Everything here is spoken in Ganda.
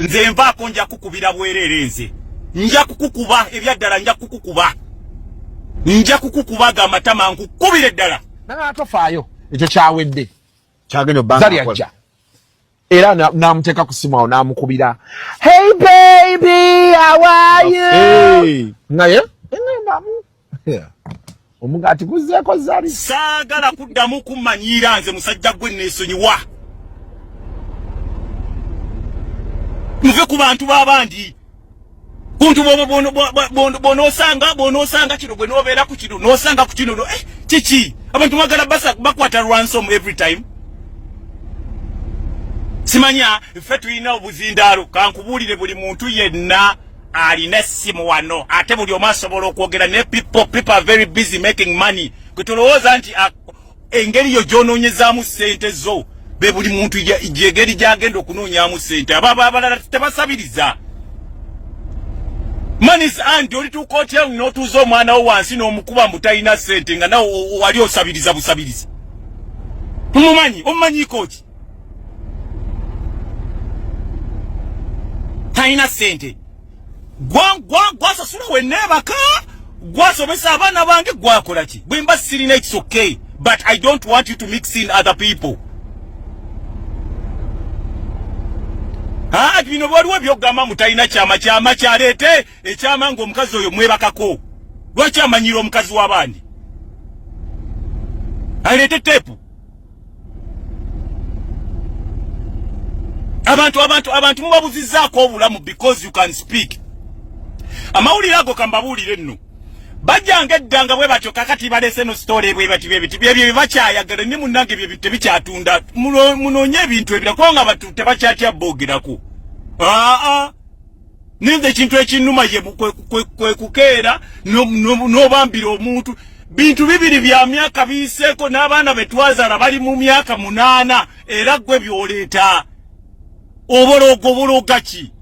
nze nvaako nja kukubira bwerere nze nja kukukuba ebyaddala nja kukukuba amatama nkukubire ddala nanga atofaayo ekyo kyawedde kyagenda Zari ajja era namuteka ku simu awo namukubira hey baby how are you naye omugati guzeeko Zari saagala kuddamu kummanyiira nze musajja gwe neesonyiwa muve ku bantu b'abandi kuntu bonosanga kino gwe nobeera ku kino nosanga ku kino kiki abantu bagala bakwata ransom every time simanya ffe tulina obuzindaalo kankubuulire buli muntu yenna alina essimu wano ate buli omu asobola okwogera ne people are very busy making money kwe tolowooza nti engeri yo gy'onoonyezaamu ssente zo be buli muntu gyegeri gy'agenda okunoonyaamu ssente abalala tebasabiriza manis andi olituuka otya n'otuuza omwana wo wansi n'omukuba mbu talina ssente nga nawe wali osabiriza busabirizi omumanyiiko ki talina ssente gwasasula wenneebaka gwasomesa abaana bange gwakola ki bwe mba sirina it's okay but I don't want you to mix in other people bino waliwo byogamba mutalina kyama kyaleete ekyama ng'omukazi oyo mwebakako lwaki amanyira omukazi w'abandi aleete teepu abantu mubabuzizzaako obulamu because you can speak amawulire ago kambabuulire nno bajjanga eddanga bwe batyo kakati baleese no story bwe bati byebyo bakyayagala ne munnange bye tebikyatunda munoonye ebintu ebira kuba nga batu tebakyatya boogerako nenze ekintu ekinnuma ye kwe kukeera n'obambira omuntu bintu bibiri bya myaka biiseeko n'abaana betwazaala bali mu myaka 8 era gwe byoleeta obologa ki